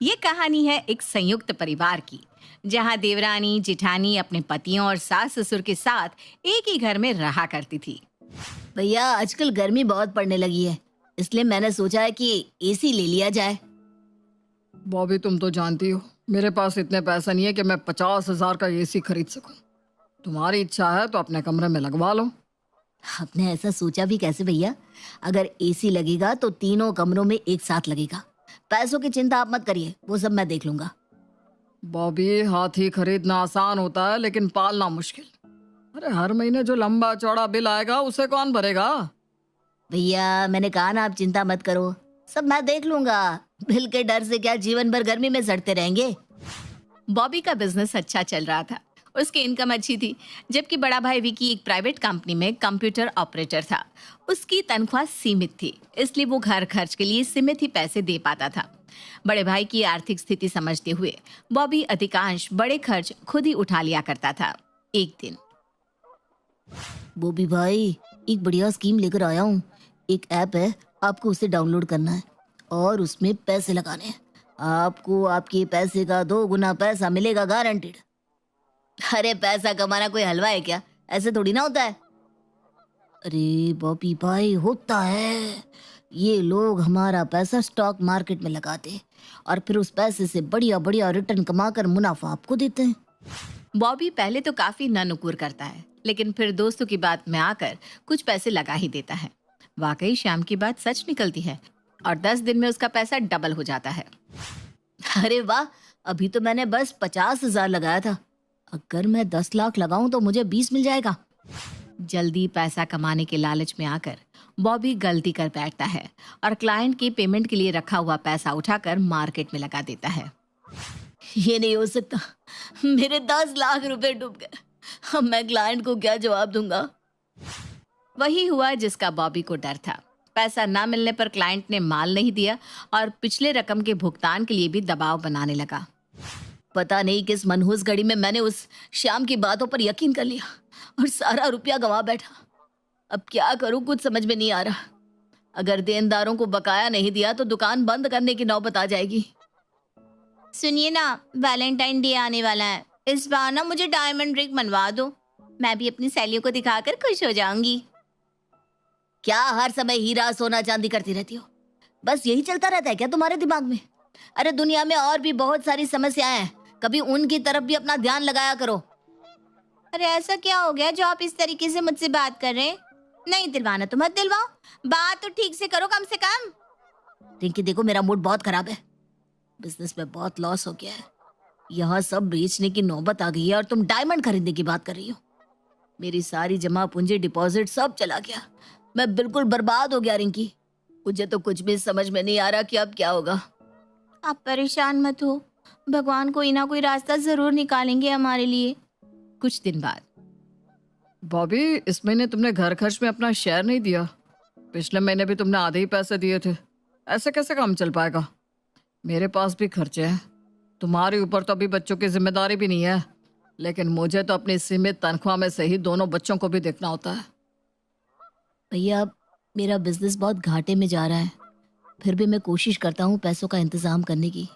ये कहानी है एक संयुक्त परिवार की, जहाँ देवरानी जेठानी अपने पतियों और सास ससुर के साथ एक ही घर में रहा करती थी। भैया आजकल गर्मी बहुत पड़ने लगी है, इसलिए मैंने सोचा है कि एसी ले लिया जाए। बॉबी, तुम तो जानती हो मेरे पास इतने पैसे नहीं है कि मैं 50,000 का एसी खरीद सकूं। तुम्हारी इच्छा है तो अपने कमरे में लगवा लो। आपने ऐसा सोचा भी कैसे भैया? अगर एसी लगेगा तो तीनों कमरों में एक साथ लगेगा। पैसों की चिंता आप मत करिए, वो सब मैं देख लूंगा। बॉबी, हाथी खरीदना आसान होता है लेकिन पालना मुश्किल। अरे हर महीने जो लंबा चौड़ा बिल आएगा उसे कौन भरेगा? भैया मैंने कहा ना, आप चिंता मत करो, सब मैं देख लूंगा। बिल के डर से क्या जीवन भर गर्मी में सड़ते रहेंगे। बॉबी का बिजनेस अच्छा चल रहा था, उसकी इनकम अच्छी थी, जबकि बड़ा भाई विकी एक प्राइवेट कंपनी में कंप्यूटर ऑपरेटर था। उसकी तनख्वाह सीमित थी, इसलिए वो घर खर्च के लिए सीमित ही पैसे दे पाता था। बड़े भाई की आर्थिक स्थिति समझते हुए बॉबी अधिकांश बड़े खर्च खुद ही उठा लिया करता था। एक दिन बॉबी भाई, एक बढ़िया स्कीम लेकर आया हूँ। एक ऐप है, आपको उसे डाउनलोड करना है और उसमें पैसे लगाने हैं। आपको आपके पैसे का 2 गुना पैसा मिलेगा, गारंटेड। अरे पैसा कमाना कोई हलवा है क्या? ऐसे थोड़ी ना होता है। अरे बॉबी भाई, होता है। ये लोग हमारा पैसा स्टॉक मार्केट में लगाते हैं और फिर उस पैसे से बढ़िया बढ़िया रिटर्न कमाकर मुनाफा आपको देते हैं। बॉबी पहले तो काफी नानुकुर करता है, लेकिन फिर दोस्तों की बात में आकर कुछ पैसे लगा ही देता है। वाकई शाम की बात सच निकलती है और 10 दिन में उसका पैसा डबल हो जाता है। अरे वाह, अभी तो मैंने बस 50,000 लगाया था। अगर मैं 10 लाख लगाऊं तो मुझे 20 मिल जाएगा। जल्दी पैसा कमाने के लालच में आकर बॉबी गलती कर बैठता है और क्लाइंट की पेमेंट के लिए रखा हुआ पैसा उठाकर मार्केट में लगा देता है। ये नहीं हो सकता, मेरे 10 लाख रुपए डूब गए। अब मैं क्लाइंट को क्या जवाब दूंगा? वही हुआ जिसका बॉबी को डर था। पैसा ना मिलने पर क्लाइंट ने माल नहीं दिया और पिछले रकम के भुगतान के लिए भी दबाव बनाने लगा। पता नहीं किस मनहूस घड़ी में मैंने उस शाम की बातों पर यकीन कर लिया और सारा रुपया गंवा बैठा। अब क्या करूं, कुछ समझ में नहीं आ रहा। अगर देनदारों को बकाया नहीं दिया तो दुकान बंद करने की नौबत आ जाएगी। सुनिए ना, वैलेंटाइन डे आने वाला है, इस बार ना मुझे डायमंड रिंग बनवा दो। मैं भी अपनी सहेलियों को दिखाकर खुश हो जाऊंगी। क्या हर समय हीरा सोना चांदी करती रहती हो? बस यही चलता रहता है क्या तुम्हारे दिमाग में? अरे दुनिया में और भी बहुत सारी समस्याएं हैं, कभी उनकी तरफ भी अपना ध्यान लगाया करो। अरे ऐसा क्या हो गया जो आप इस तरीके से मुझसे बात कर रहे हैं? नहीं दिलवाना तो मत दिलवाओ, बात तो ठीक से करो कम से कम। रिंकी देखो, मेरा मूड बहुत खराब है। बिजनेस में बहुत लॉस हो गया है। यहाँ सब बेचने की नौबत आ गई है और तुम डायमंड खरीदने की बात कर रही हो। मेरी सारी जमा पूंजी, डिपॉजिट सब चला गया। मैं बिल्कुल बर्बाद हो गया रिंकी। मुझे तो कुछ भी समझ में नहीं आ रहा कि अब क्या होगा। आप परेशान मत हो, भगवान कोई ना कोई रास्ता जरूर निकालेंगे हमारे लिए। कुछ दिन बाद बॉबी, इस महीने तुमने घर खर्च में अपना शेयर नहीं दिया। पिछले महीने भी तुमने आधे ही पैसे दिए थे। ऐसे कैसे काम चल पाएगा? मेरे पास भी खर्चे हैं। तुम्हारे ऊपर तो अभी बच्चों की जिम्मेदारी भी नहीं है, लेकिन मुझे तो अपनी सीमित तनख्वाह में से ही दोनों बच्चों को भी देखना होता है। भैया मेरा बिजनेस बहुत घाटे में जा रहा है, फिर भी मैं कोशिश करता हूँ पैसों का इंतजाम करने की।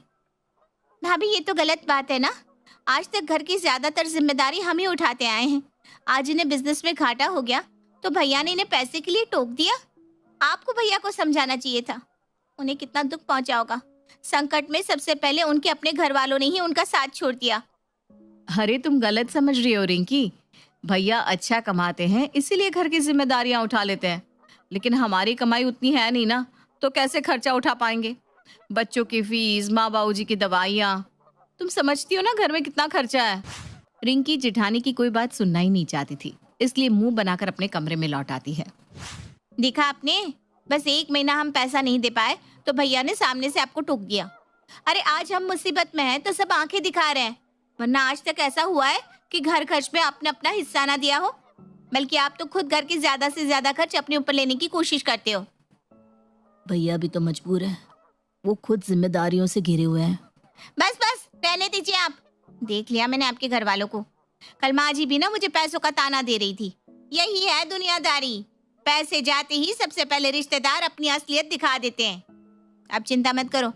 भाभी ये तो गलत बात है ना, आज तक घर की ज्यादातर जिम्मेदारी हम ही उठाते आए हैं। आज इन्हें बिजनेस में घाटा हो गया तो भैया ने इन्हें पैसे के लिए टोक दिया। आपको भैया को समझाना चाहिए था, उन्हें कितना दुख पहुंचा होगा। संकट में सबसे पहले उनके अपने घर वालों ने ही उनका साथ छोड़ दिया। अरे तुम गलत समझ रही हो रिंकी। भैया अच्छा कमाते हैं, इसीलिए घर की जिम्मेदारियां उठा लेते हैं, लेकिन हमारी कमाई उतनी है नहीं ना, तो कैसे खर्चा उठा पाएंगे? बच्चों की फीस, माँ बाबूजी की दवाइयाँ, तुम समझती हो ना घर में कितना खर्चा है। रिंकी जेठानी की कोई बात सुनना ही नहीं चाहती थी, इसलिए मुंह बनाकर अपने कमरे में लौट आती है। देखा आपने, बस 1 महीना हम पैसा नहीं दे पाए तो भैया ने सामने से आपको टोक दिया। अरे आज हम मुसीबत में हैं तो सब आंखें दिखा रहे हैं, वरना आज तक ऐसा हुआ है कि घर खर्च में आपने अपना हिस्सा ना दिया हो, बल्कि आप तो खुद घर के ज्यादा से ज्यादा खर्च अपने ऊपर लेने की कोशिश करते हो। भैया भी तो मजबूर है, वो खुद जिम्मेदारियों से घिरे हुए हैं। बस बस रहने दीजिए आप। देख लिया मैंने आपके घर वालों को। कल माँ जी भी ना मुझे पैसों का ताना दे रही थी। यही है दुनियादारी, पैसे जाते ही सबसे पहले रिश्तेदार अपनी असलियत दिखा देते हैं। अब चिंता मत करो,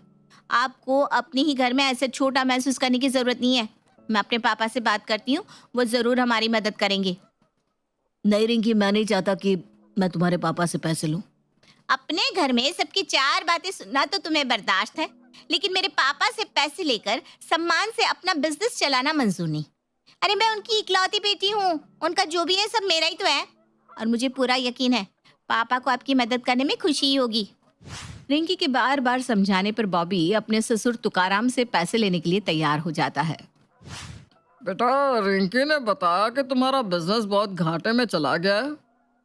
आपको अपने ही घर में ऐसे छोटा महसूस करने की जरूरत नहीं है। मैं अपने पापा से बात करती हूँ, वो जरूर हमारी मदद करेंगे। नहीं रिंकी, मैं नहीं चाहता कि मैं तुम्हारे पापा से पैसे लूं। अपने घर में सबकी चार बातें सुनना तो तुम्हें बर्दाश्त है, लेकिन मेरे पापा से पैसे लेकर सम्मान से अपना बिजनेस चलाना मंजूर नहीं। अरे मैं उनकी इकलौती बेटी हूँ, उनका जो भी है सब मेरा ही तो है। और मुझे पूरा यकीन है पापा को आपकी मदद करने में खुशी ही होगी। रिंकी के बार बार समझाने पर बॉबी अपने ससुर तुकाराम से पैसे लेने के लिए तैयार हो जाता है। बेटा, रिंकी ने बताया कि तुम्हारा बिजनेस बहुत घाटे में चला गया है,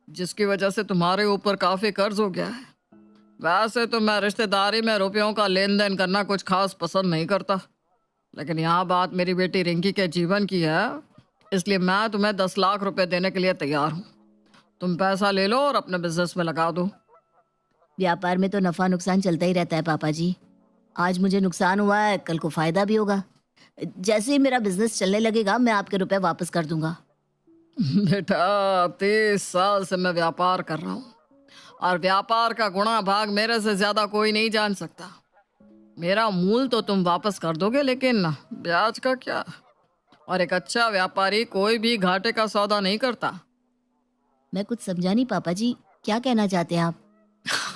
जिसकी वजह से तुम्हारे ऊपर काफी कर्ज हो गया है। वैसे तो मैं रिश्तेदारी में रुपयों का लेन देन करना कुछ खास पसंद नहीं करता, लेकिन यहाँ बात मेरी बेटी रिंकी के जीवन की है, इसलिए मैं तुम्हें 10 लाख रुपए देने के लिए तैयार हूँ। तुम पैसा ले लो और अपने बिजनेस में लगा दो। व्यापार में तो नफा नुकसान चलता ही रहता है पापा जी। आज मुझे नुकसान हुआ है, कल को फायदा भी होगा। जैसे ही मेरा बिजनेस चलने लगेगा मैं आपके रुपए वापस कर दूंगा। बेटा, 30 साल से मैं व्यापार कर रहा हूँ और व्यापार का गुणा भाग मेरे से ज्यादा कोई नहीं जान सकता। मेरा मूल तो तुम वापस कर दोगे, लेकिन ब्याज का क्या? और एक अच्छा व्यापारी कोई भी घाटे का सौदा नहीं करता। मैं कुछ समझा नहीं पापा जी, क्या कहना चाहते हैं आप?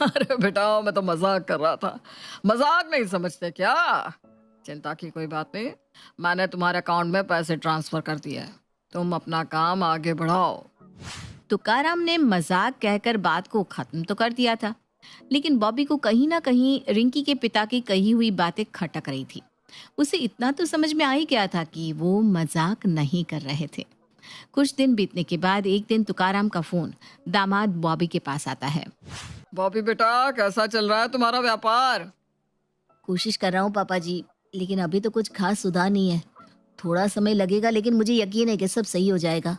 अरे बेटा, मैं तो मजाक कर रहा था। मजाक नहीं समझते क्या? चिंता की कोई बात नहीं, मैंने तुम्हारे अकाउंट में पैसे ट्रांसफर कर दिए हैं। तुम अपना काम आगे बढ़ाओ। तुकाराम ने मजाक कहकर बात को खत्म तो कर दिया था, लेकिन बॉबी को कहीं ना कहीं रिंकी के पिता की कही हुई बातें खटक रही थी। उसे इतना तो समझ में आ ही गया था कि वो मजाक नहीं कर रहे थे। कुछ दिन बीतने के बाद एक दिन तुकाराम का फोन दामाद बॉबी के पास आता है। बॉबी बेटा, कैसा चल रहा है तुम्हारा व्यापार? कोशिश कर रहा हूँ पापा जी, लेकिन अभी तो कुछ खास सुधार नहीं है। थोड़ा समय लगेगा, लेकिन मुझे यकीन है कि सब सही हो जाएगा।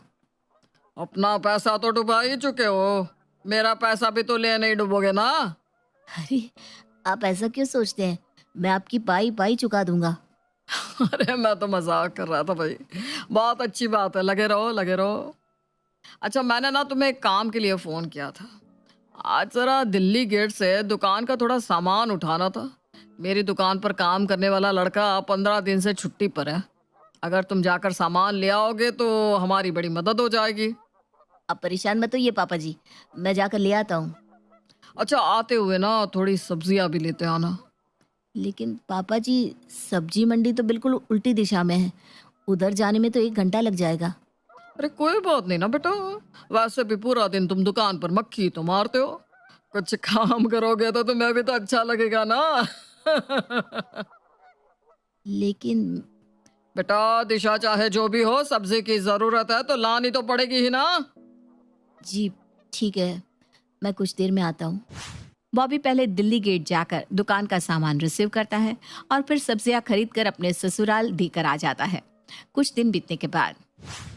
अपना पैसा तो डुबा ही चुके हो, मेरा पैसा भी तो ले नहीं डुबोगे ना? अरे आप ऐसा क्यों सोचते हैं? मैं आपकी पाई पाई चुका दूंगा। अरे मैं तो मजाक कर रहा था भाई। बहुत अच्छी बात है, लगे रहो लगे रहो। अच्छा, मैंने ना तुम्हें एक काम के लिए फ़ोन किया था। आज ज़रा दिल्ली गेट से दुकान का थोड़ा सामान उठाना था। मेरी दुकान पर काम करने वाला लड़का 15 दिन से छुट्टी पर है। अगर तुम जाकर सामान ले आओगे तो हमारी बड़ी मदद हो जाएगी। आप परेशान मत होइए पापा जी, मैं जाकर ले आता हूँ। अच्छा, आते हुए ना थोड़ी सब्जियां भी लेते आना। लेकिन पापा जी, सब्जी मंडी तो बिल्कुल उल्टी दिशा में है, उधर जाने में तो 1 घंटा लग जाएगा। अरे कोई बात नहीं ना बेटा, वैसे भी पूरा दिन तुम दुकान पर मक्खी तो मारते हो। कुछ काम करोगे तो तुम्हें भी तो अच्छा लगेगा ना। लेकिन बेटा, दिशा चाहे जो भी हो, सब्जी की जरूरत है तो लानी तो पड़ेगी ही ना। जी ठीक है, मैं कुछ देर में आता हूँ। बॉबी पहले दिल्ली गेट जाकर दुकान का सामान रिसीव करता है और फिर सब्जियां खरीद कर अपने ससुराल देकर आ जाता है। कुछ दिन बीतने के बाद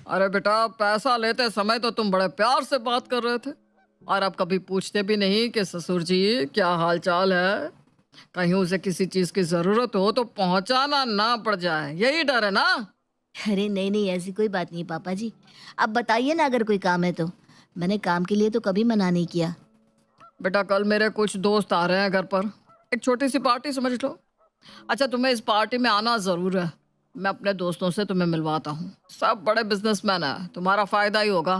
अरे बेटा, पैसा लेते समय तो तुम बड़े प्यार से बात कर रहे थे, और अब कभी पूछते भी नहीं कि ससुर जी क्या हाल चाल है। कहीं उसे किसी चीज की जरूरत हो तो पहुंचाना ना पड़ जाए, यही डर है ना? अरे नहीं नहीं, ऐसी कोई बात नहीं पापा जी। आप बताइए ना, अगर कोई काम है तो। मैंने काम के लिए तो कभी मना नहीं किया। बेटा, कल मेरे कुछ दोस्त आ रहे हैं घर पर, एक छोटी सी पार्टी समझ लो। अच्छा, तुम्हें इस पार्टी में आना जरूर है। मैं अपने दोस्तों से तुम्हें मिलवाता हूँ, सब बड़े बिजनेसमैन हैं, तुम्हारा फायदा ही होगा।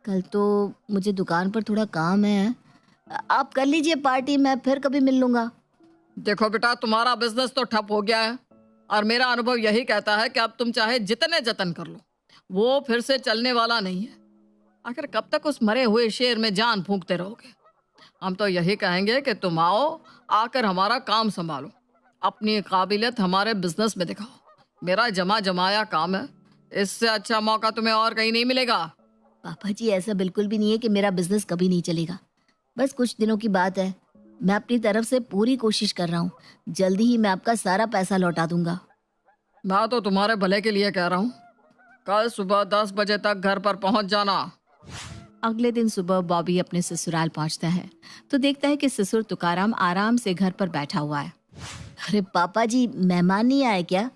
कल तो मुझे दुकान पर थोड़ा काम है, आप कर लीजिए पार्टी, मैं फिर कभी मिल लूंगा। देखो बेटा, तुम्हारा बिजनेस तो ठप हो गया है, और मेरा अनुभव यही कहता है कि अब तुम चाहे जितने जतन कर लो, वो फिर से चलने वाला नहीं है। आखिर कब तक उस मरे हुए शेर में जान फूंकते रहोगे? हम तो यही कहेंगे कि तुम आओ, आकर हमारा काम संभालो, अपनी काबिलियत हमारे बिजनेस में दिखाओ। मेरा जमा जमाया काम है, इससे अच्छा मौका तुम्हें और कहीं नहीं मिलेगा। पापा जी, ऐसा बिल्कुल भी नहीं है कि मेरा बिजनेस कभी नहीं चलेगा। बस कुछ दिनों की बात है, मैं अपनी तरफ से पूरी कोशिश कर रहा हूँ। जल्दी ही मैं आपका सारा पैसा लौटा दूंगा। मैं तो तुम्हारे भले के लिए कह रहा हूँ, कल सुबह 10 बजे तक घर पर पहुंच जाना। अगले दिन सुबह बॉबी अपने ससुराल पहुंचता है तो देखता है कि ससुर तुकाराम आराम से घर पर बैठा हुआ है। अरे पापा जी, मेहमान नहीं आए क्या?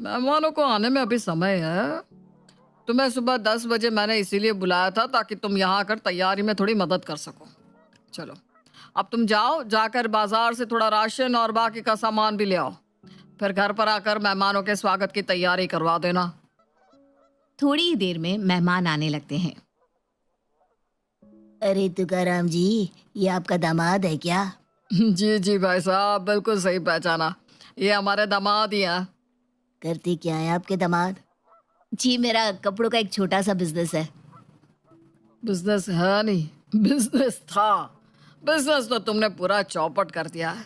मेहमानों को आने में अभी समय है। तुम्हें सुबह 10 बजे मैंने इसीलिए बुलाया था ताकि तुम यहाँ आकर तैयारी में थोड़ी मदद कर सको। चलो, अब तुम जाओ, जाकर बाजार से थोड़ा राशन और बाकी का सामान भी ले आओ। फिर घर पर आकर मेहमानों के स्वागत की तैयारी करवा देना। थोड़ी ही देर में मेहमान आने लगते हैं। अरे तुकाराम जी, ये आपका दामाद है क्या? जी जी भाई साहब, बिल्कुल सही पहचाना, ये हमारे दामाद ही हैं। करते क्या है आपके दामाद? जी, मेरा कपड़ों का एक छोटा सा बिजनेस है। बिजनेस है नहीं, बिजनेस था। बिजनेस तो तुमने पूरा चौपट कर दिया है,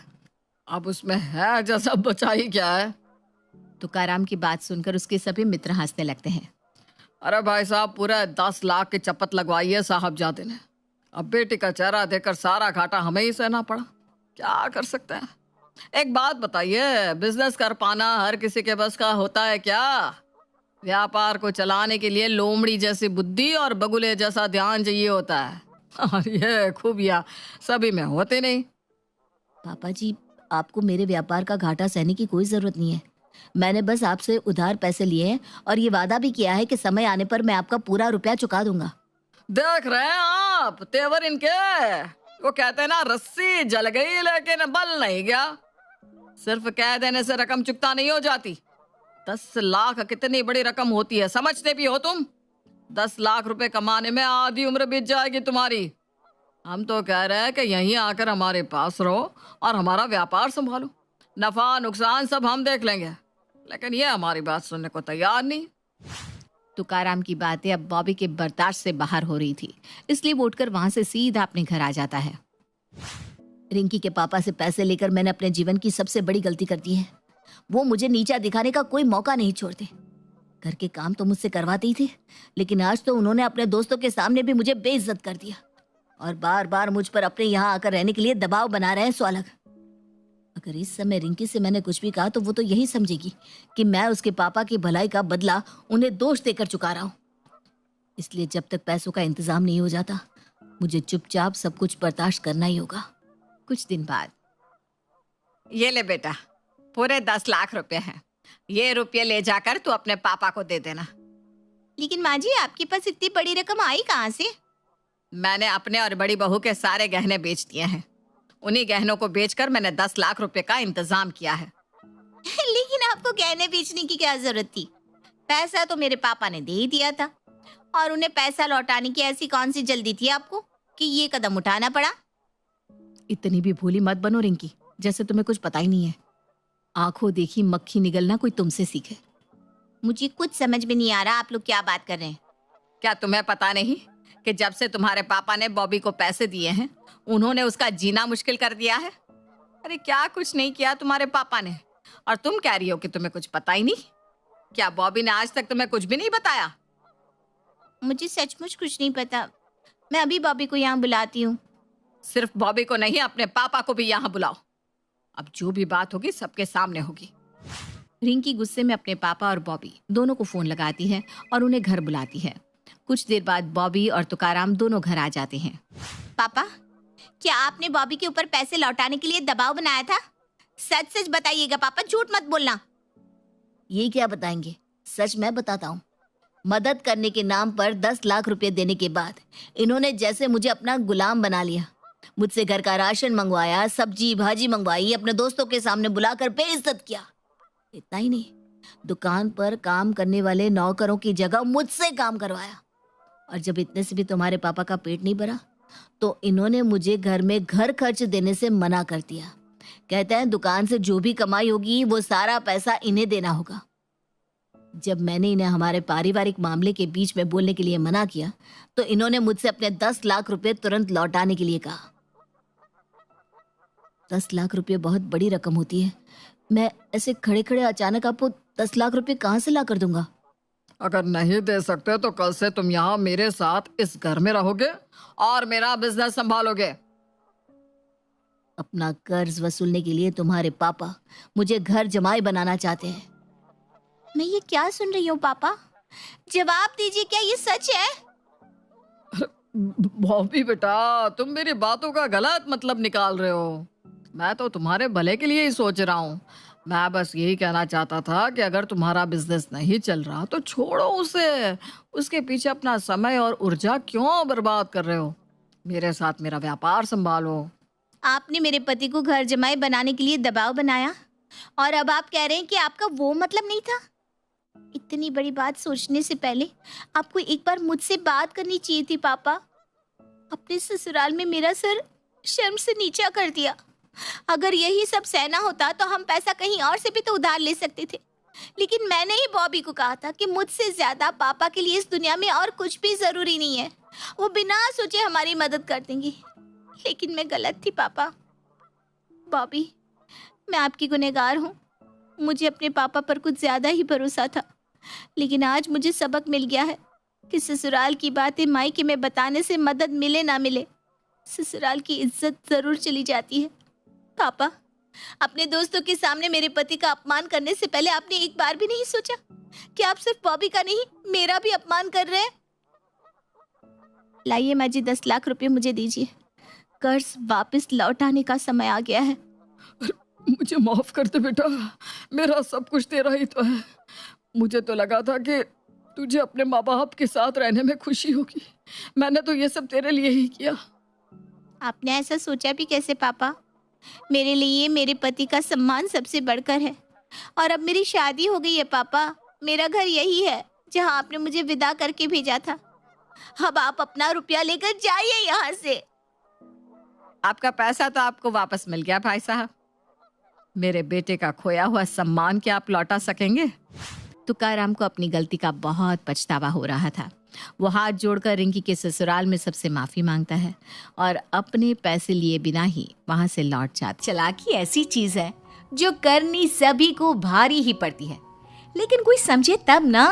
अब उसमें है जैसा बचा ही क्या है। तुकाराम की बात सुनकर उसके सभी मित्र हंसने लगते हैं। अरे भाई साहब, पूरा 10 लाख की चपत लगवाई है साहबजादे ने। अब बेटी का चेहरा देखकर सारा घाटा हमें ही सहना पड़ा, क्या कर सकते हैं। एक बात बताइए, बिजनेस कर पाना हर किसी के बस का होता है क्या? व्यापार को चलाने के लिए लोमड़ी जैसी बुद्धि और बगुले जैसा ध्यान चाहिए होता है, और ये खूबियां सभी में होते नहीं। पापा जी, आपको मेरे व्यापार का घाटा सहने की कोई जरूरत नहीं है। मैंने बस आपसे उधार पैसे लिए हैं और ये वादा भी किया है कि समय आने पर मैं आपका पूरा रुपया चुका दूंगा। देख रहे हैं आप तेवर इनके? वो कहते हैं ना, रस्सी जल गई लेकिन बल नहीं गया। सिर्फ कह देने से रकम चुकता नहीं हो जाती। 10 लाख कितनी बड़ी रकम होती है, समझते भी हो तुम? 10 लाख रुपए कमाने में आधी उम्र बीत जाएगी तुम्हारी। हम तो कह रहे हैं कि यहीं आकर हमारे पास रहो और हमारा व्यापार संभालो, नफा नुकसान सब हम देख लेंगे। लेकिन ये हमारी बात सुनने को तैयार नहीं। तुकाराम की बातें अब बॉबी के बर्दाश्त से बाहर हो रही थी, इसलिए वो उठकर वहां से सीधा अपने घर आ जाता है। रिंकी के पापा से पैसे लेकर मैंने अपने जीवन की सबसे बड़ी गलती कर दी है। वो मुझे नीचा दिखाने का कोई मौका नहीं छोड़ते। घर के काम तो मुझसे करवाते ही थे, लेकिन आज तो उन्होंने अपने दोस्तों के सामने भी मुझे बेइज्जत कर दिया और बार बार मुझ पर अपने यहाँ आकर रहने के लिए दबाव बना रहे हैं सो अलग। अगर इस समय रिंकी से मैंने कुछ भी कहा तो वो तो यही समझेगी कि मैं उसके पापा की भलाई का बदला उन्हें दोष देकर चुका रहा हूँ। इसलिए जब तक पैसों का इंतजाम नहीं हो जाता, मुझे चुपचाप सब कुछ बर्दाश्त करना ही होगा। कुछ दिन बाद, ये ले बेटा, पूरे 10 लाख रुपए हैं। ये रुपये ले जाकर तू अपने पापा को दे देना। लेकिन माँ जी, आपके पास इतनी बड़ी रकम आई कहाँ से? मैंने अपने और बड़ी बहू के सारे गहने बेच दिए हैं। उन्हीं गहनों को बेचकर मैंने 10 लाख रुपए का इंतजाम किया है। लेकिन आपको गहने बेचने की क्या जरूरत थी? पैसा तो मेरे पापा ने दे ही दिया था, और उन्हें पैसा लौटाने की ऐसी कौन सी जल्दी थी आपको कि ये कदम उठाना पड़ा? इतनी भी भोली मत बनो रिंकी, जैसे तुम्हें कुछ पता ही नहीं है। आंखों देखी मक्खी निगलना कोई तुमसे सीखे। मुझे कुछ समझ में नहीं आ रहा आप लोग क्या बात कर रहे हैं। क्या तुम्हें पता नहीं कि जब से तुम्हारे पापा ने बॉबी को पैसे दिए हैं, उन्होंने उसका जीना मुश्किल कर दिया है? अरे क्या कुछ नहीं किया तुम्हारे पापा ने, और तुम कह रही हो कि तुम्हें कुछ पता ही नहीं? क्या बॉबी ने आज तक तुम्हें कुछ भी नहीं बताया? मुझे सचमुच कुछ नहीं पता। मैं अभी बॉबी को यहाँ बुलाती हूँ। सिर्फ बॉबी को नहीं, अपने पापा को भी यहाँ बुलाओ। अब जो भी बात होगी सबके सामने होगी। रिंकी गुस्से में अपने पापा और बॉबी दोनों को फोन लगाती है और उन्हें घर बुलाती है। कुछ देर बाद बॉबी और तुकाराम दोनों घर आ जाते हैं। पापा, क्या आपने बॉबी के ऊपर पैसे लौटाने के लिए दबाव बनाया था? सच सच बताइएगा पापा, झूठ मत बोलना। ये क्या बताएंगे, सच मैं बताता हूँ। मदद करने के नाम पर 10 लाख रुपए देने के बाद इन्होंने जैसे मुझे अपना गुलाम बना लिया। मुझसे घर का राशन मंगवाया, सब्जी भाजी मंगवाई, अपने दोस्तों के सामने बुलाकर बेइज्जत किया। इतना ही नहीं, दुकान पर काम करने वाले नौकरों की जगह मुझसे काम करवाया। और जब इतने से भी तुम्हारे पापा का पेट नहीं भरा तो इन्होंने मुझे घर में घर खर्च देने से मना कर दिया। कहते हैं दुकान से जो भी कमाई होगी वो सारा पैसा इन्हें देना होगा। जब मैंने इन्हें हमारे पारिवारिक मामले के बीच में बोलने के लिए मना किया तो इन्होंने मुझसे अपने 10 लाख रुपए तुरंत लौटाने के लिए कहा। 10 लाख रुपए बहुत बड़ी रकम होती है। मैं ऐसे खड़े खड़े अचानक आपको 10 लाख रुपए कहाँ से ला कर दूंगा? अगर नहीं दे सकते तो कल से तुम यहाँ मेरे साथ इस घर में रहोगे और मेरा बिजनेस संभालोगे। अपना कर्ज वसूलने के लिए तुम्हारे पापा मुझे घर जमाई बनाना चाहते हैं। मैं ये क्या सुन रही हूँ पापा? जवाब दीजिए, क्या ये सच है? बॉबी बेटा, तुम मेरी बातों का गलत मतलब निकाल रहे हो। मैं तो तुम्हारे भले के लिए ही सोच रहा हूँ। मैं बस यही कहना चाहता था कि अगर तुम्हारा बिजनेस नहीं चल रहा तो छोड़ो उसे। उसके पीछे अपना समय और ऊर्जा क्यों बर्बाद कर रहे हो? मेरे साथ मेरा व्यापार संभालो। आपने मेरे पति को घर जमाई बनाने के लिए दबाव बनाया और अब आप कह रहे हैं कि आपका वो मतलब नहीं था। इतनी बड़ी बात सोचने से पहले आपको एक बार मुझसे बात करनी चाहिए थी पापा। अपने ससुराल में मेरा सर शर्म से नीचा कर दिया। अगर यही सब सहना होता तो हम पैसा कहीं और से भी तो उधार ले सकते थे, लेकिन मैंने ही बॉबी को कहा था कि मुझसे ज्यादा पापा के लिए इस दुनिया में और कुछ भी जरूरी नहीं है, वो बिना सोचे हमारी मदद कर देंगी। लेकिन मैं गलत थी पापा। बॉबी, मैं आपकी गुनहगार हूँ। मुझे अपने पापा पर कुछ ज्यादा ही भरोसा था, लेकिन आज मुझे सबक मिल गया है कि ससुराल की बातें मायके में बताने से मदद मिले ना मिले, ससुराल की इज्जत जरूर चली जाती है। पापा, अपने दोस्तों के सामने मेरे पति का अपमान करने से पहले आपने एक बार भी नहीं सोचा कि आप सिर्फ बॉबी का नहीं मेरा भी अपमान कर रहे हैं? लाइए माँ जी, 10 लाख रुपए मुझे दीजिए। कर्ज वापस लौटाने का समय आ गया है। मुझे माफ कर दे बेटा, मेरा सब कुछ तेरा ही तो है। मुझे तो लगा था कि तुझे अपने माँ बाप के साथ रहने में खुशी होगी। मैंने तो ये सब तेरे लिए ही किया। आपने ऐसा सोचा भी कैसे पापा? मेरे लिए मेरे पति का सम्मान सबसे बढ़कर है और अब मेरी शादी हो गई है पापा। मेरा घर यही है जहाँ आपने मुझे विदा करके भेजा था। अब आप अपना रुपया लेकर जाइए यहाँ से। आपका पैसा तो आपको वापस मिल गया भाई साहब। मेरे बेटे का खोया हुआ सम्मान क्या आप लौटा सकेंगे? तुकाराम को अपनी गलती का बहुत पछतावा हो रहा था। वो हाथ जोड़कर रिंकी के ससुराल में सबसे माफी मांगता है और अपने पैसे लिए बिना ही वहां से लौट जाता। चालाकी ऐसी चीज है जो करनी सभी को भारी ही पड़ती है, लेकिन कोई समझे तब ना।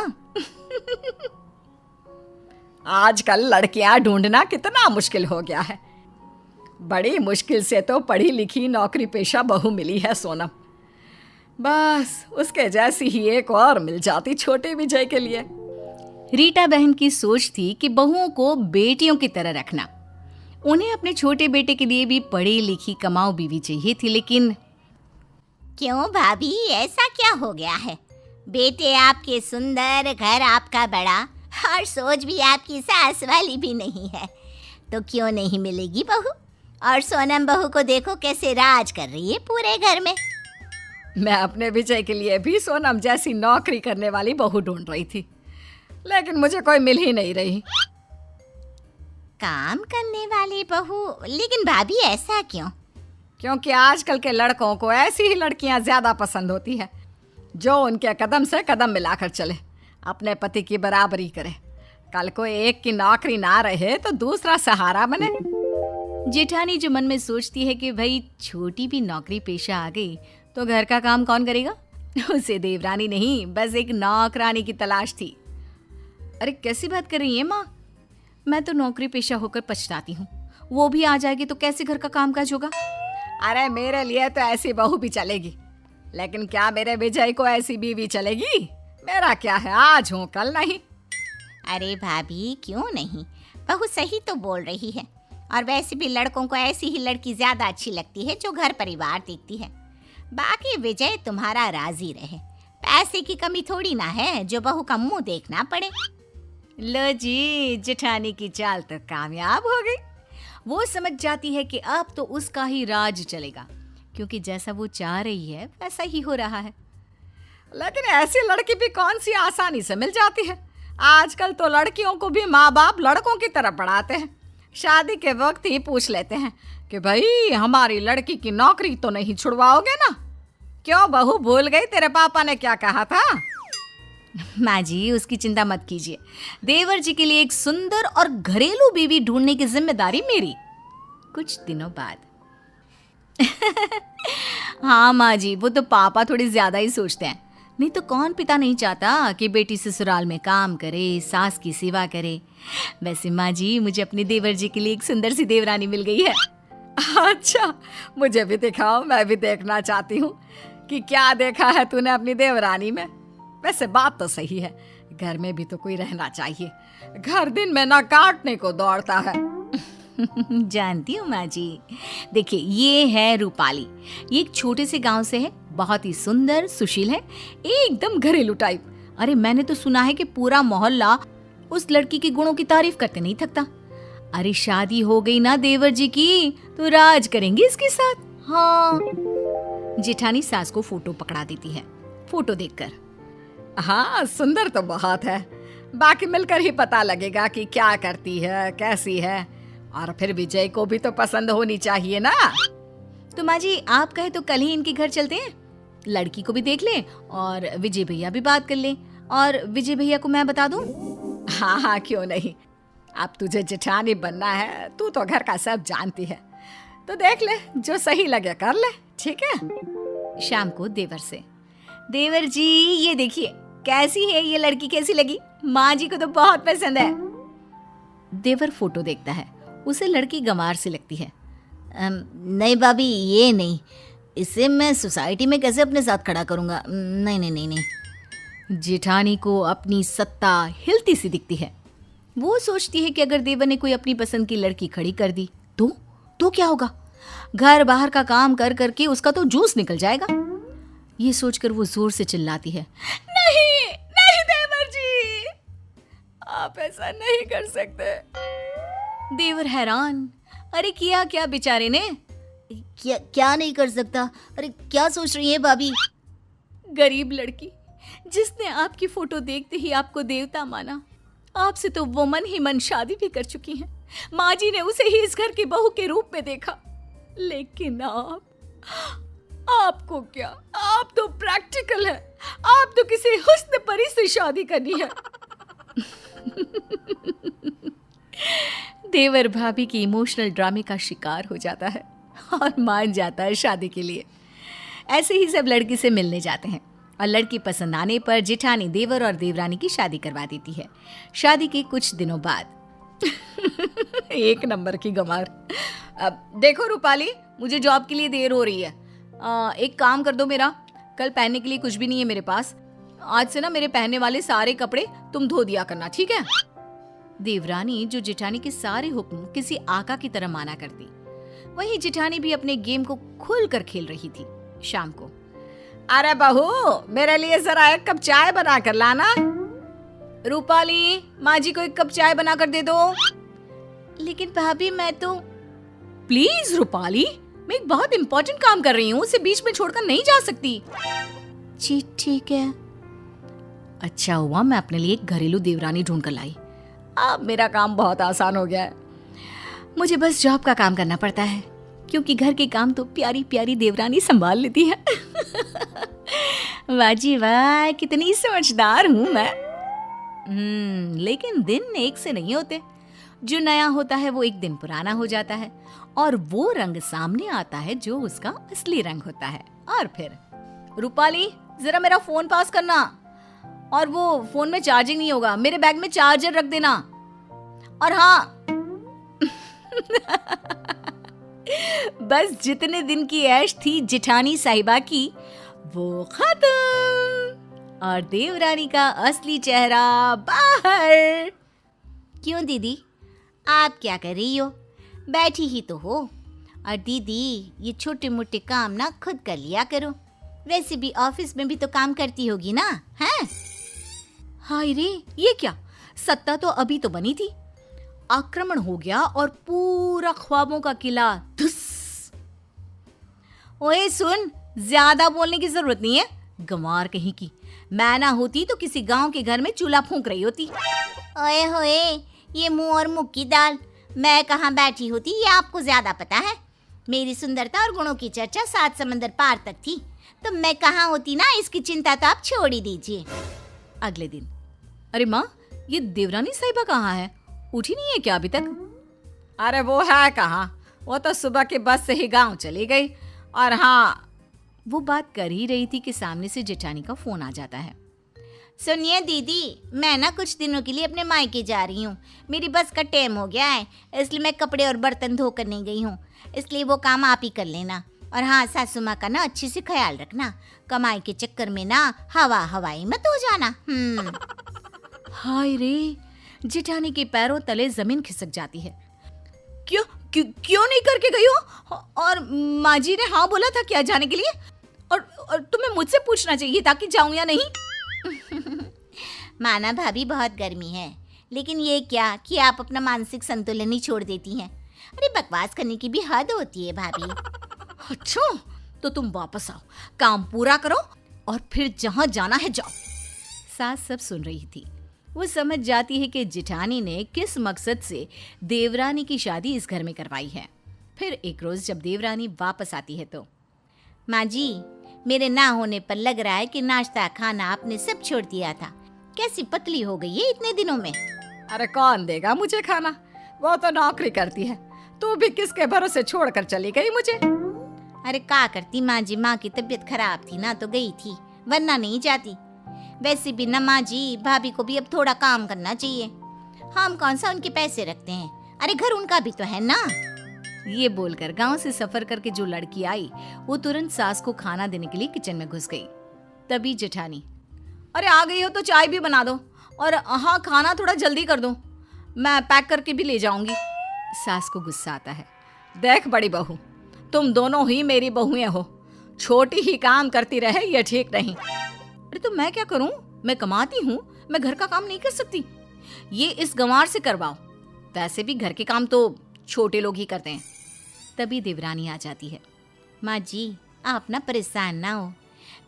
आजकल लड़कियां ढूंढना कितना मुश्किल हो गया है। बड़ी मुश्किल से तो पढ़ी लिखी नौकरी पेशा बहू मिली है सोनम। बस उसके जैसी ही एक और मिल जाती छोटे विजय के लिए। रीटा बहन की सोच थी कि बहुओं को बेटियों की तरह रखना। उन्हें अपने छोटे बेटे के लिए भी पढ़ी लिखी कमाऊ बीवी चाहिए थी, लेकिन क्यों भाभी, ऐसा क्या हो गया है? बेटे आपके सुंदर, घर आपका बड़ा और सोच भी आपकी सास वाली भी नहीं है, तो क्यों नहीं मिलेगी बहू? और सोनम बहू को देखो कैसे राज कर रही है पूरे घर में। मैं अपने विजय के लिए भी सोनम जैसी नौकरी करने वाली बहू ढूंढ रही थी, लेकिन मुझे कोई मिल ही नहीं रही। काम करने वाली बहू? लेकिन भाभी ऐसा क्यों? क्योंकि आजकल के लड़कों को ऐसी ही लड़कियां ज्यादा पसंद होती है जो उनके कदम से कदम मिलाकर चले, अपने पति की बराबरी करे। कल को एक की नौकरी ना रहे तो दूसरा सहारा बने। जेठानी जो मन में सोचती है कि भाई छोटी भी नौकरी पेशा आ गई तो घर का काम कौन करेगा, उसे देवरानी नहीं बस एक नौकरानी की तलाश थी। अरे कैसी बात कर रही है माँ? मैं तो नौकरी पेशा होकर पछताती हूँ। वो भी आ जाएगी तो कैसे घर का कामकाज होगा? अरे मेरे लिए तो ऐसी बहू भी चलेगी, लेकिन क्या मेरे विजय को ऐसी बीवी चलेगी? मेरा क्या है, आज हूँ कल नहीं। अरे भाभी क्यों नहीं, बहू सही तो बोल रही है। और वैसे भी लड़कों को ऐसी ही लड़की ज्यादा अच्छी लगती है जो घर परिवार देखती है। बाकी विजय तुम्हारा राजी रहे, पैसे की कमी थोड़ी ना है जो बहू का मुंह देखना पड़े। लो जी, जेठानी की चाल तो कामयाब हो गई। वो समझ जाती है कि अब तो उसका ही राज चलेगा, क्योंकि जैसा वो चाह रही है वैसा ही हो रहा है। लेकिन ऐसी लड़की भी कौन सी आसानी से मिल जाती है। आजकल तो लड़कियों को भी माँ बाप लड़कों की तरह पढ़ाते हैं। शादी के वक्त ही पूछ लेते हैं कि भाई हमारी लड़की की नौकरी तो नहीं छुड़वाओगे ना? क्यों बहू, भूल गई तेरे पापा ने क्या कहा था? माँ जी उसकी चिंता मत कीजिए। देवर जी के लिए एक सुंदर और घरेलू बीवी ढूंढने की जिम्मेदारी मेरी, कुछ दिनों बाद। हाँ माँ जी, वो तो पापा थोड़ी ज्यादा ही सोचते हैं। नहीं तो कौन पिता नहीं चाहता कि बेटी ससुराल में काम करे, सास की सेवा करे। वैसे माँ जी मुझे अपने देवर जी के लिए एक सुंदर सी देवरानी मिल गई है। अच्छा, मुझे भी दिखाओ, मैं भी देखना चाहती हूँ कि क्या देखा है तूने अपनी देवरानी में। वैसे बात तो सही है, घर में भी तो कोई रहना चाहिए। घर दिन में ना काटने को दौड़ता है। जानती हूँ माँ जी। देखिए ये है रूपाली, ये एक छोटे से गांव से है, बहुत ही सुंदर सुशील है, एकदम घरेलू टाइप। अरे मैंने तो सुना है कि पूरा मोहल्ला उस लड़की के गुणों की तारीफ करते नहीं थकता। अरे शादी हो गई ना देवर जी की, तो राज करेंगे इसके साथ। हाँ। जेठानी सास को फोटो पकड़ा देती है। फोटो देखकर, हाँ सुंदर तो बहुत है, बाकी मिलकर ही पता लगेगा कि क्या करती है, कैसी है। और फिर विजय को भी तो पसंद होनी चाहिए ना। तो माँ जी आप कहे तो कल ही इनके घर चलते हैं, लड़की को भी देख लें और विजय भैया भी बात कर लें, और विजय भैया को मैं बता दूं। हाँ हाँ क्यों नहीं, अब तुझे जेठानी बनना है, तू तो घर का सब जानती है, तो देख ले, जो सही लगे कर ले, ठीक है। शाम को देवर से, देवर जी ये देखिए कैसी है ये लड़की, कैसी लगी? माँ जी को तो बहुत पसंद है। देवर फोटो देखता है, उसे लड़की गंवार सी लगती है। नहीं भाभी, ये नहीं, इसे मैं सोसाइटी में कैसे अपने साथ खड़ा करूँगा? नहीं नहीं नहीं नहीं। जेठानी को अपनी सत्ता हिलती सी दिखती है। वो सोचती है कि अगर देवर ने कोई अपनी पसंद की लड़की खड़ी कर दी तो क्या होगा? घर बाहर का काम कर करके उसका तो जूस निकल जाएगा। ये सोचकर वो जोर से चिल्लाती है, नहीं नहीं देवर जी, आप ऐसा नहीं कर सकते। देवर हैरान, अरे किया क्या बेचारे ने? क्या नहीं कर सकता? अरे क्या सोच रही है भाभी? गरीब लड़की जिसने आपकी फोटो देखते ही आपको देवता माना, आपसे तो वो मन ही मन शादी भी कर चुकी हैं। माँ जी ने उसे ही इस घर की बहू के रूप में देखा, लेकिन आपको क्या? आप तो प्रैक्टिकल है, आप तो किसी हुस्न परी से शादी करनी है। देवर भाभी की इमोशनल ड्रामे का शिकार हो जाता है और मान जाता है शादी के लिए। ऐसे ही सब लड़की से मिलने जाते हैं और लड़की पसंद आने पर जेठानी देवर और देवरानी की शादी करवा देती है। शादी के कुछ दिनों बाद एक नंबर की गंवार। अब देखो रूपाली, मुझे जॉब के लिए देर हो रही है, एक काम कर दो मेरा, कल पहनने के लिए कुछ भी नहीं है मेरे पास। आज से ना मेरे पहनने वाले सारे कपड़े तुम धो दिया करना, ठीक है? देवरानी जो जेठानी के सारे हुक्म किसी आका की तरह माना करती, वहीं जेठानी भी अपने गेम को खुल कर खेल रही थी। शाम को, अरे बहू, मेरे लिए जरा एक कप चाय बना कर लाना। रूपाली, माँ जी को एक कप चाय बना कर दे दो। लेकिन भाभी मैं तो... प्लीज रूपाली, मैं एक बहुत इंपॉर्टेंट काम कर रही हूँ, उसे बीच में छोड़कर नहीं जा सकती। जी ठीक है। अच्छा हुआ मैं अपने लिए एक घरेलू देवरानी ढूंढ कर लाई। अब मेरा काम बहुत आसान हो गया है। मुझे बस जॉब का काम करना पड़ता है, क्योंकि घर के काम तो प्यारी प्यारी देवरानी संभाल लेती है। वाह जी वाह, कितनी समझदार हूँ मैं। लेकिन दिन एक से नहीं होते। जो नया होता है वो एक दिन पुराना हो जाता है और वो रंग सामने आता है जो उसका असली रंग होता है। और फिर, रूपाली जरा मेरा फोन पास करना, और वो फोन में चार्जिंग नहीं होगा, मेरे बैग में चार्जर रख देना। और हाँ बस जितने दिन की ऐश थी जेठानी साहिबा की, वो खत्म और देवरानी का असली चेहरा बाहर। क्यों दीदी, आप क्या कर रही हो? बैठी ही तो हो। और दीदी, ये छोटे मोटे काम ना खुद कर लिया करो, वैसे भी ऑफिस में भी तो काम करती होगी ना, हैं? हाय रे, ये क्या? सत्ता तो अभी तो बनी थी, आक्रमण हो गया और पूरा ख्वाबों का किला धुस। ओए सुन, ज्यादा बोलने की जरूरत नहीं है, गंवार कहीं की। मैं ना होती तो किसी गांव के घर में चूल्हा फूंक रही होती। ओए होए, ये मुंह और मुख की दाल, मैं कहाँ बैठी होती ये आपको ज्यादा पता है। मेरी सुंदरता और गुणों की चर्चा 7 समंदर पार तक थी, तो मैं कहाँ होती ना, इसकी चिंता तो आप छोड़ ही दीजिए। अगले दिन, अरे माँ, ये देवरानी साहिबा कहाँ है? उठी नहीं है क्या अभी तक? अरे वो है कहाँ, वो तो सुबह की बस से ही गांव चली गई। और हाँ, वो बात कर ही रही थी कि सामने से जेठानी का फोन आ जाता है। सुनिए दीदी, मैं ना कुछ दिनों के लिए अपने मायके जा रही हूँ, मेरी बस का टाइम हो गया है, इसलिए मैं कपड़े और बर्तन धोकर नहीं गई हूँ, इसलिए वो काम आप ही कर लेना। और हाँ, सासू माँ का ना अच्छे से ख्याल रखना, कमाई के चक्कर में ना हवाई मत हो जाना। हाय रे, जेठानी के पैरों तले जमीन खिसक जाती है। क्यों नहीं करके गई हो? और माँ जी ने हाँ बोला था क्या जाने के लिए? और तुम्हें मुझसे पूछना चाहिए था कि जाऊं या नहीं। माना भाभी, बहुत गर्मी है, लेकिन ये क्या कि आप अपना मानसिक संतुलन ही छोड़ देती हैं। अरे बकवास करने की भी हद होती है भाभी। अच्छा, तो तुम वापस आओ, काम पूरा करो और फिर जहां जाना है जाओ। सास सब सुन रही थी। वो समझ जाती है कि जिठानी ने किस मकसद से देवरानी की शादी इस घर में करवाई है। फिर एक रोज जब देवरानी वापस आती है तो, माँ जी, मेरे ना होने पर लग रहा है कि नाश्ता खाना आपने सब छोड़ दिया था। कैसी पतली हो गई है इतने दिनों में। अरे कौन देगा मुझे खाना, वो तो नौकरी करती है। तू भी किसके भरोसे छोड़कर चली गई मुझे। अरे क्या करती माँ जी, माँ की तबीयत खराब थी ना तो गई थी, वरना नहीं जाती। वैसे भी ना माँ जी, भाभी को भी अब थोड़ा काम करना चाहिए। हम कौन सा उनके पैसे रखते हैं, अरे घर उनका भी तो है ना। ये बोलकर गांव से सफर करके जो लड़की आई वो तुरंत सास को खाना देने के लिए किचन में घुस गई। तभी जेठानी, अरे आ गई हो तो चाय भी बना दो, और हाँ खाना थोड़ा जल्दी कर दो, मैं पैक करके भी ले जाऊंगी। सास को गुस्सा आता है। देख बड़ी बहू, तुम दोनों ही मेरी बहुएं हो, छोटी ही काम करती रहे ये ठीक नहीं। अरे तो मैं क्या करूं, मैं कमाती हूँ, मैं घर का काम नहीं कर सकती? ये इस गंवार से करवाओ, वैसे भी घर के काम तो छोटे लोग ही करते हैं। तभी देवरानी आ जाती है। माँ जी, आप ना परेशान ना हो,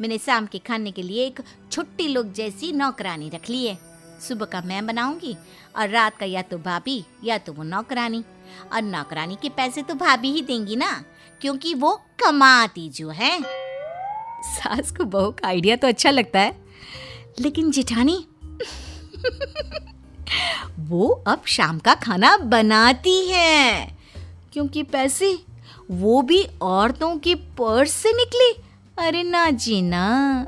मैंने शाम के खाने के लिए एक छुट्टी लोग जैसी नौकरानी रख ली है। सुबह का मैं बनाऊंगी और रात का या तो भाभी या तो वो नौकरानी। और नौकरानी के पैसे तो भाभी ही देंगी ना, क्योंकि वो कमाती जो है। सास को बहू का आइडिया तो अच्छा लगता है, लेकिन जेठानी वो अब शाम का खाना बनाती है, क्योंकि पैसे वो भी औरतों के पर्स से निकले। अरे ना जी ना।